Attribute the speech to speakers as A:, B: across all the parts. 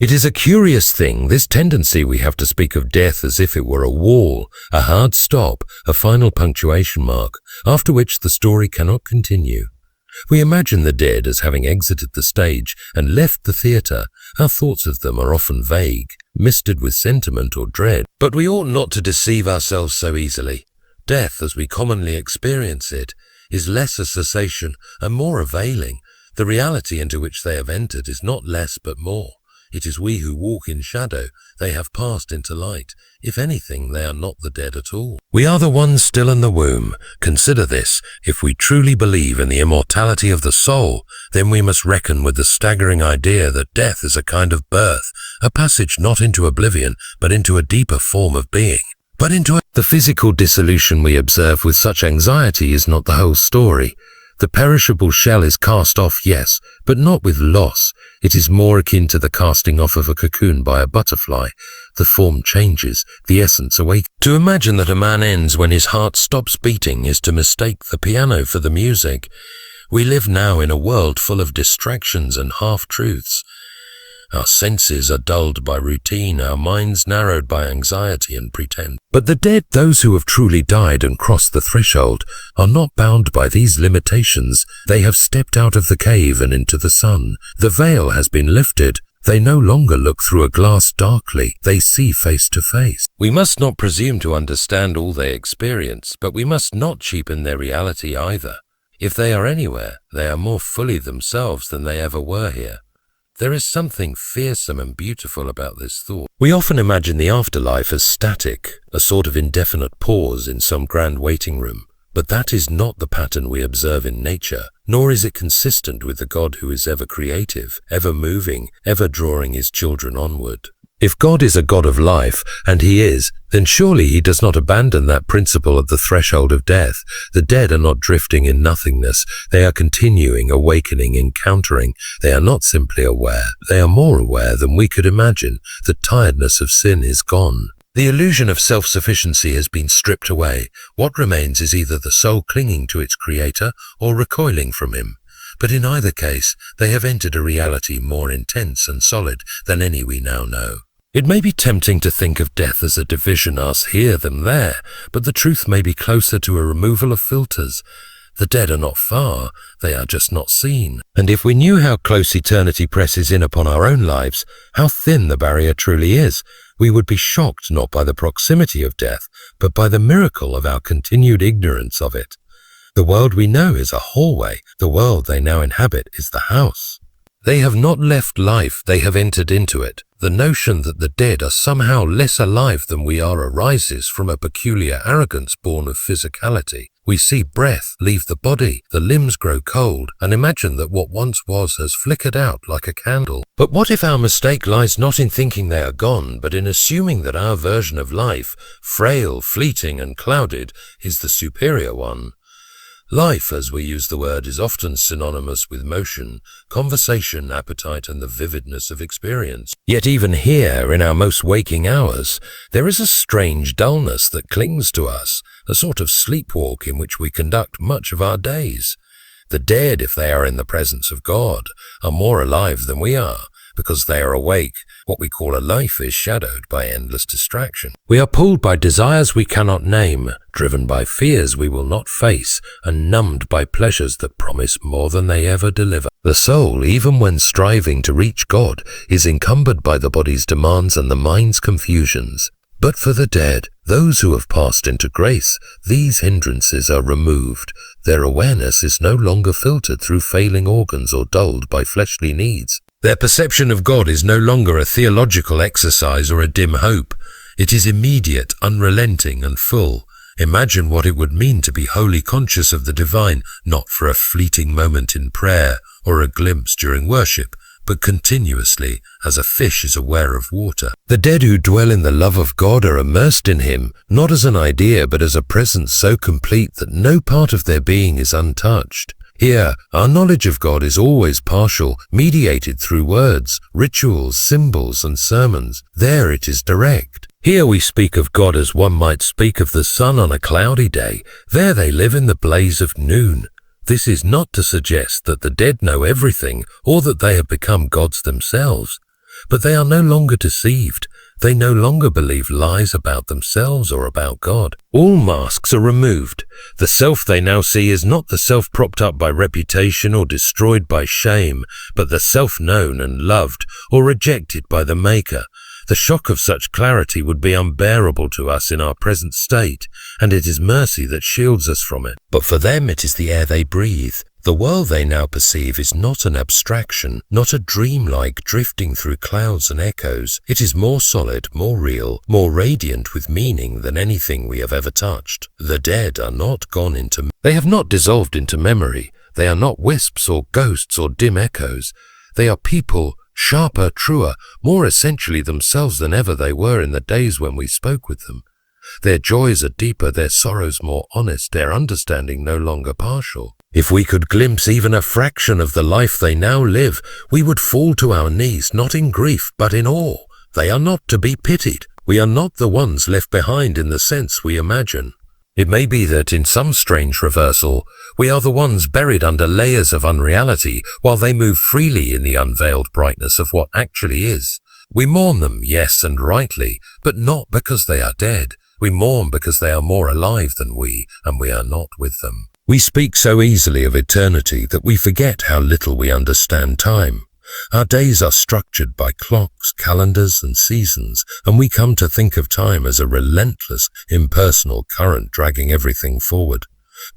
A: It is a curious thing, this tendency we have to speak of death as if it were a wall, a hard stop, a final punctuation mark, after which the story cannot continue. We imagine the dead as having exited the stage and left the theatre. Our thoughts of them are often vague, misted with sentiment or dread. But we ought not to deceive ourselves so easily. Death, as we commonly experience it, is less a cessation and more availing. The reality into which they have entered is not less but more. It is we who walk in shadow. They have passed into light. If anything, they are not the dead at all. We are the ones still in the womb. Consider this. If we truly believe in the immortality of the soul, then we must reckon with the staggering idea that death is a kind of birth, a passage not into oblivion, but into a deeper form of being. The physical dissolution we observe with such anxiety is not the whole story. The perishable shell is cast off, yes, but not with loss. It is more akin to the casting off of a cocoon by a butterfly. The form changes, the essence awakens. To imagine that a man ends when his heart stops beating is to mistake the piano for the music. We live now in a world full of distractions and half-truths. Our senses are dulled by routine, our minds narrowed by anxiety and pretence. But the dead, those who have truly died and crossed the threshold, are not bound by these limitations. They have stepped out of the cave and into the sun. The veil has been lifted. They no longer look through a glass darkly. They see face to face. We must not presume to understand all they experience, but we must not cheapen their reality either. If they are anywhere, they are more fully themselves than they ever were here. There is something fearsome and beautiful about this thought. We often imagine the afterlife as static, a sort of indefinite pause in some grand waiting room. But that is not the pattern we observe in nature, nor is it consistent with the God who is ever creative, ever moving, ever drawing his children onward. If God is a God of life, and he is, then surely he does not abandon that principle at the threshold of death. The dead are not drifting in nothingness. They are continuing, awakening, encountering. They are not simply aware. They are more aware than we could imagine. The tiredness of sin is gone. The illusion of self-sufficiency has been stripped away. What remains is either the soul clinging to its creator or recoiling from him. But in either case, they have entered a reality more intense and solid than any we now know. It may be tempting to think of death as a division, us here, them there, but the truth may be closer to a removal of filters. The dead are not far, they are just not seen. And if we knew how close eternity presses in upon our own lives, how thin the barrier truly is, we would be shocked not by the proximity of death, but by the miracle of our continued ignorance of it. The world we know is a hallway. The world they now inhabit is the house. They have not left life, they have entered into it. The notion that the dead are somehow less alive than we are arises from a peculiar arrogance born of physicality. We see breath leave the body, the limbs grow cold, and imagine that what once was has flickered out like a candle. But what if our mistake lies not in thinking they are gone, but in assuming that our version of life, frail, fleeting, and clouded, is the superior one? Life, as we use the word, is often synonymous with motion, conversation, appetite, and the vividness of experience. Yet even here, in our most waking hours, there is a strange dullness that clings to us, a sort of sleepwalk in which we conduct much of our days. The dead, if they are in the presence of God, are more alive than we are, because they are awake. What we call a life is shadowed by endless distraction. We are pulled by desires we cannot name, driven by fears we will not face, and numbed by pleasures that promise more than they ever deliver. The soul, even when striving to reach God, is encumbered by the body's demands and the mind's confusions. But for the dead, those who have passed into grace, these hindrances are removed. Their awareness is no longer filtered through failing organs or dulled by fleshly needs. Their perception of God is no longer a theological exercise or a dim hope. It is immediate, unrelenting, and full. Imagine what it would mean to be wholly conscious of the divine, not for a fleeting moment in prayer or a glimpse during worship, but continuously, as a fish is aware of water. The dead who dwell in the love of God are immersed in him, not as an idea, but as a presence so complete that no part of their being is untouched. Here, our knowledge of God is always partial, mediated through words, rituals, symbols, and sermons. There it is direct. Here we speak of God as one might speak of the sun on a cloudy day. There they live in the blaze of noon. This is not to suggest that the dead know everything or that they have become gods themselves. But they are no longer deceived. They no longer believe lies about themselves or about God. All masks are removed. The self they now see is not the self propped up by reputation or destroyed by shame, but the self known and loved or rejected by the Maker. The shock of such clarity would be unbearable to us in our present state, and it is mercy that shields us from it. But for them it is the air they breathe. The world they now perceive is not an abstraction, not a dream-like drifting through clouds and echoes. It is more solid, more real, more radiant with meaning than anything we have ever touched. The dead are not gone into... They have not dissolved into memory. They are not wisps or ghosts or dim echoes. They are people, sharper, truer, more essentially themselves than ever they were in the days when we spoke with them. Their joys are deeper, their sorrows more honest, their understanding no longer partial. If we could glimpse even a fraction of the life they now live, we would fall to our knees, not in grief, but in awe. They are not to be pitied. We are not the ones left behind in the sense we imagine. It may be that in some strange reversal, we are the ones buried under layers of unreality while they move freely in the unveiled brightness of what actually is. We mourn them, yes, and rightly, but not because they are dead. We mourn because they are more alive than we, and we are not with them. We speak so easily of eternity that we forget how little we understand time. Our days are structured by clocks, calendars, and seasons, and we come to think of time as a relentless, impersonal current dragging everything forward.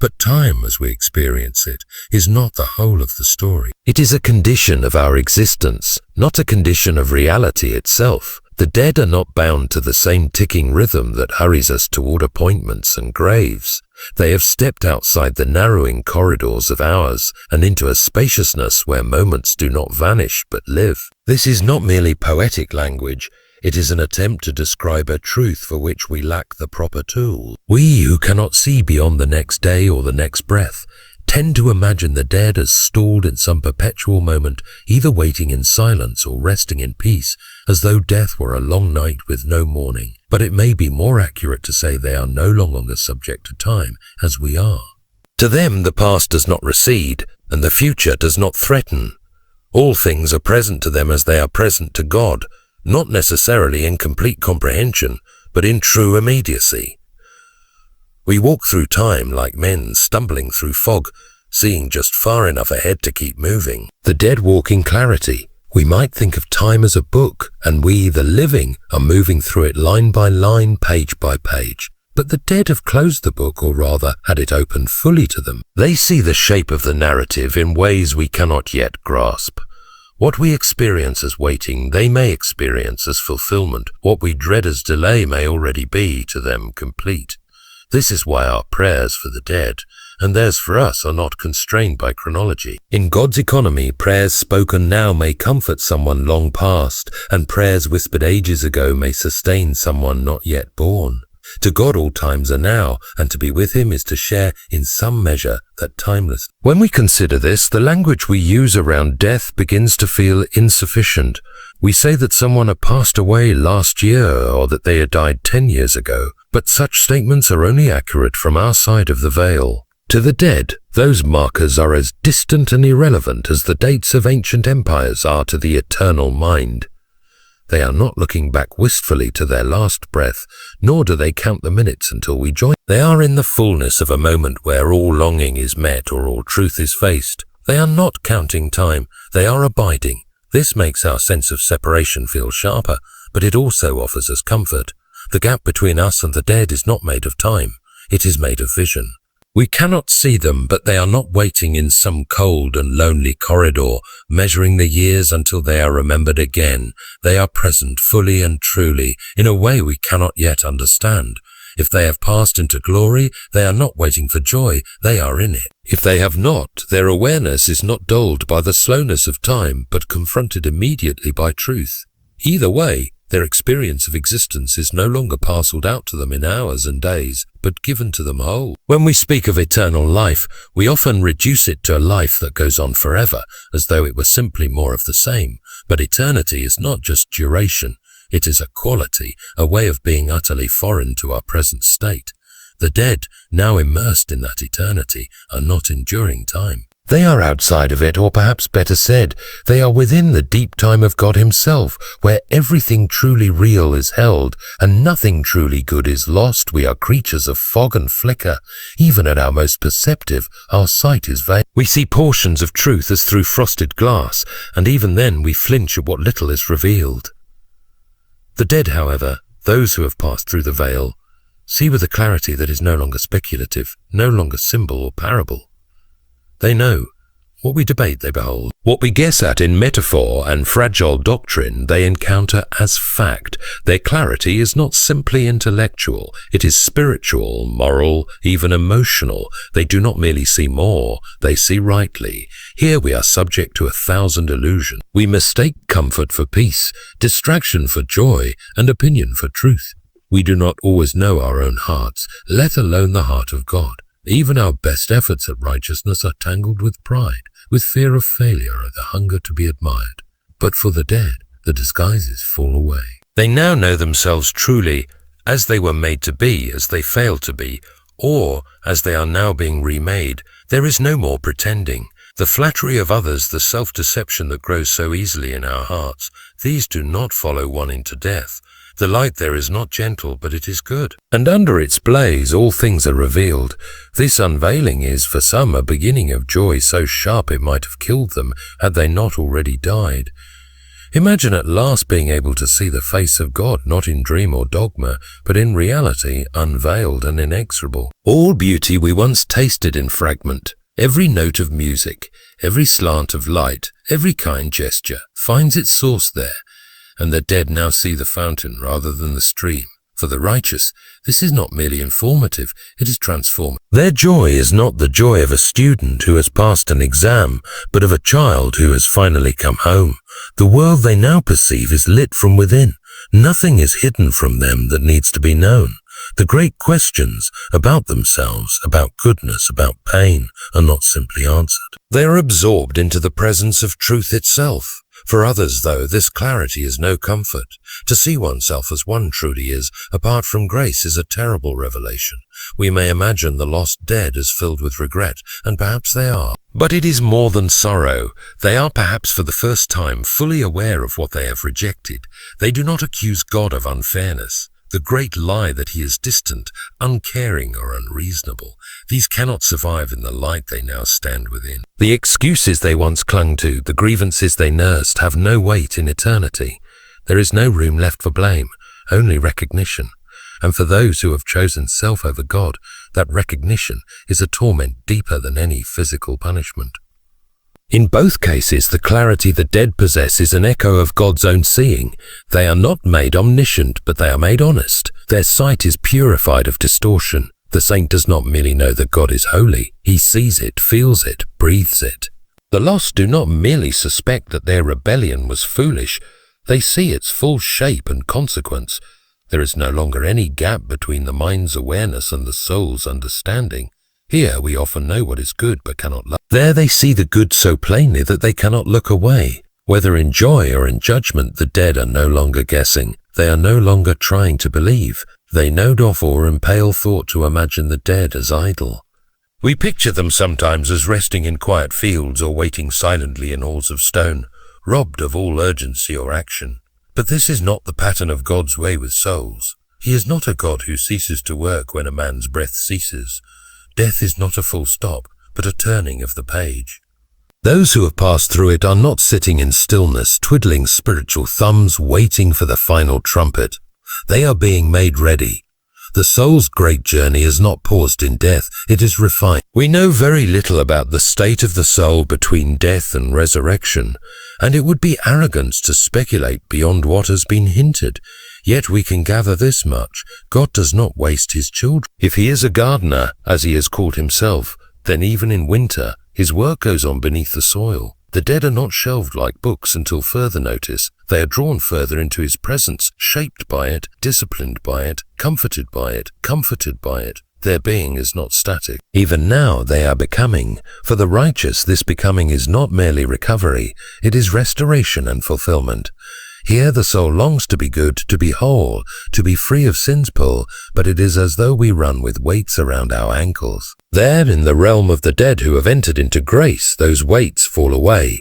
A: But time, as we experience it, is not the whole of the story. It is a condition of our existence, not a condition of reality itself. The dead are not bound to the same ticking rhythm that hurries us toward appointments and graves. They have stepped outside the narrowing corridors of hours and into a spaciousness where moments do not vanish but live. This is not merely poetic language. It is an attempt to describe a truth for which we lack the proper tools. We who cannot see beyond the next day or the next breath tend to imagine the dead as stalled in some perpetual moment, either waiting in silence or resting in peace, as though death were a long night with no morning. But it may be more accurate to say they are no longer subject to time, as we are. To them the past does not recede, and the future does not threaten. All things are present to them as they are present to God, not necessarily in complete comprehension, but in true immediacy. We walk through time like men stumbling through fog, seeing just far enough ahead to keep moving. The dead walk in clarity. We might think of time as a book, and we, the living, are moving through it line by line, page by page. But the dead have closed the book, or rather, had it opened fully to them. They see the shape of the narrative in ways we cannot yet grasp. What we experience as waiting, they may experience as fulfillment. What we dread as delay may already be, to them, complete. This is why our prayers for the dead, and theirs for us, are not constrained by chronology. In God's economy, prayers spoken now may comfort someone long past, and prayers whispered ages ago may sustain someone not yet born. To God all times are now, and to be with him is to share in some measure that timeless. When we consider this, the language we use around death begins to feel insufficient. We say that someone had passed away last year or that they had died 10 years ago, but such statements are only accurate from our side of the veil. To the dead, those markers are as distant and irrelevant as the dates of ancient empires are to the eternal mind. They are not looking back wistfully to their last breath, nor do they count the minutes until we join. They are in the fullness of a moment where all longing is met or all truth is faced. They are not counting time, they are abiding. This makes our sense of separation feel sharper, but it also offers us comfort. The gap between us and the dead is not made of time, it is made of vision. We cannot see them, but they are not waiting in some cold and lonely corridor, measuring the years until they are remembered again. They are present fully and truly, in a way we cannot yet understand. If they have passed into glory, they are not waiting for joy, they are in it. If they have not, their awareness is not dulled by the slowness of time, but confronted immediately by truth. Either way, their experience of existence is no longer parceled out to them in hours and days, but given to them whole. When we speak of eternal life, we often reduce it to a life that goes on forever, as though it were simply more of the same. But eternity is not just duration. It is a quality, a way of being utterly foreign to our present state. The dead, now immersed in that eternity, are not enduring time. They are outside of it, or perhaps better said, they are within the deep time of God himself, where everything truly real is held, and nothing truly good is lost. We are creatures of fog and flicker. Even at our most perceptive, our sight is vain. We see portions of truth as through frosted glass, and even then we flinch at what little is revealed. The dead, however, those who have passed through the veil, see with a clarity that is no longer speculative, no longer symbol or parable. They know. What we debate they behold. What we guess at in metaphor and fragile doctrine they encounter as fact. Their clarity is not simply intellectual, it is spiritual, moral, even emotional. They do not merely see more, they see rightly. Here we are subject to 1,000 illusions. We mistake comfort for peace, distraction for joy, and opinion for truth. We do not always know our own hearts, let alone the heart of God. Even our best efforts at righteousness are tangled with pride, with fear of failure or the hunger to be admired. But for the dead, the disguises fall away. They now know themselves truly as they were made to be, as they failed to be, or as they are now being remade. There is no more pretending. The flattery of others, the self-deception that grows so easily in our hearts, these do not follow one into death. The light there is not gentle, but it is good. And under its blaze all things are revealed. This unveiling is, for some, a beginning of joy so sharp it might have killed them, had they not already died. Imagine at last being able to see the face of God, not in dream or dogma, but in reality, unveiled and inexorable. All beauty we once tasted in fragment, every note of music, every slant of light, every kind gesture, finds its source there. And the dead now see the fountain rather than the stream. For the righteous, this is not merely informative, it is transformative. Their joy is not the joy of a student who has passed an exam, but of a child who has finally come home. The world they now perceive is lit from within. Nothing is hidden from them that needs to be known. The great questions about themselves, about goodness, about pain, are not simply answered. They are absorbed into the presence of truth itself. For others, though, this clarity is no comfort. To see oneself as one truly is, apart from grace, is a terrible revelation. We may imagine the lost dead as filled with regret, and perhaps they are. But it is more than sorrow. They are perhaps for the first time fully aware of what they have rejected. They do not accuse God of unfairness. The great lie that he is distant, uncaring or unreasonable. These cannot survive in the light they now stand within. The excuses they once clung to, the grievances they nursed, have no weight in eternity. There is no room left for blame, only recognition. And for those who have chosen self over God, that recognition is a torment deeper than any physical punishment. In both cases, the clarity the dead possess is an echo of God's own seeing. They are not made omniscient, but they are made honest. Their sight is purified of distortion. The saint does not merely know that God is holy. He sees it, feels it, breathes it. The lost do not merely suspect that their rebellion was foolish. They see its full shape and consequence. There is no longer any gap between the mind's awareness and the soul's understanding. Here we often know what is good but cannot love. There they see the good so plainly that they cannot look away. Whether in joy or in judgment, the dead are no longer guessing. They are no longer trying to believe. They nod off or impale thought to imagine the dead as idle. We picture them sometimes as resting in quiet fields or waiting silently in halls of stone, robbed of all urgency or action. But this is not the pattern of God's way with souls. He is not a God who ceases to work when a man's breath ceases. Death is not a full stop, but a turning of the page. Those who have passed through it are not sitting in stillness, twiddling spiritual thumbs, waiting for the final trumpet. They are being made ready. The soul's great journey is not paused in death, it is refined. We know very little about the state of the soul between death and resurrection, and it would be arrogance to speculate beyond what has been hinted. Yet we can gather this much: God does not waste his children. If he is a gardener, as he has called himself, then even in winter, his work goes on beneath the soil. The dead are not shelved like books until further notice. They are drawn further into his presence, shaped by it, disciplined by it, comforted by it, comforted by it. Their being is not static. Even now they are becoming. For the righteous, this becoming is not merely recovery, it is restoration and fulfillment. Here the soul longs to be good, to be whole, to be free of sin's pull, but it is as though we run with weights around our ankles. There, in the realm of the dead who have entered into grace, those weights fall away.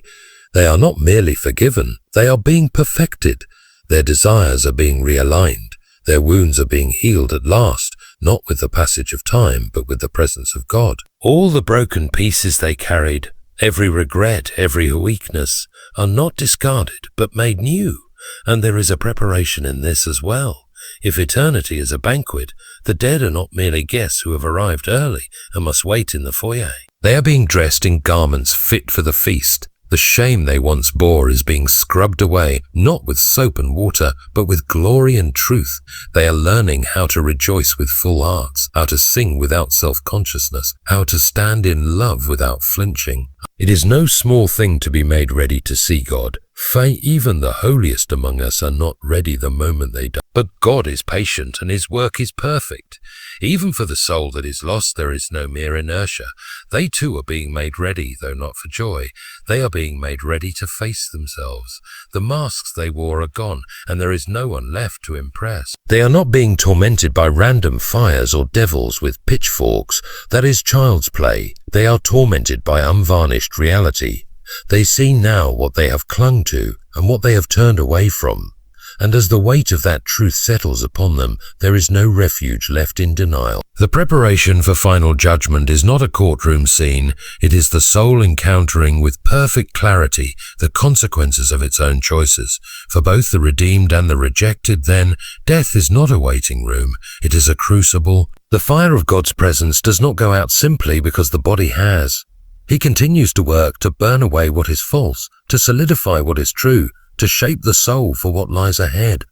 A: They are not merely forgiven, they are being perfected. Their desires are being realigned. Their wounds are being healed at last, not with the passage of time, but with the presence of God. All the broken pieces they carried, every regret, every weakness, are not discarded, but made new. And there is a preparation in this as well. If eternity is a banquet, the dead are not merely guests who have arrived early and must wait in the foyer. They are being dressed in garments fit for the feast. The shame they once bore is being scrubbed away, not with soap and water, but with glory and truth. They are learning how to rejoice with full hearts, how to sing without self-consciousness, how to stand in love without flinching. It is no small thing to be made ready to see God. Even the holiest among us are not ready the moment they die. But God is patient and His work is perfect. Even for the soul that is lost, there is no mere inertia. They too are being made ready, though not for joy. They are being made ready to face themselves. The masks they wore are gone, and there is no one left to impress. They are not being tormented by random fires or devils with pitchforks. That is child's play. They are tormented by unvarnished reality. They see now what they have clung to and what they have turned away from. And as the weight of that truth settles upon them, there is no refuge left in denial. The preparation for final judgment is not a courtroom scene. It is the soul encountering with perfect clarity the consequences of its own choices. For both the redeemed and the rejected, then, death is not a waiting room. It is a crucible. The fire of God's presence does not go out simply because the body has. He continues to work to burn away what is false, to solidify what is true, to shape the soul for what lies ahead.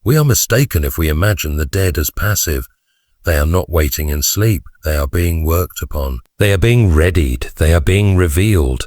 A: We are mistaken if we imagine the dead as passive. They are not waiting in sleep. They are being worked upon. They are being readied. They are being revealed.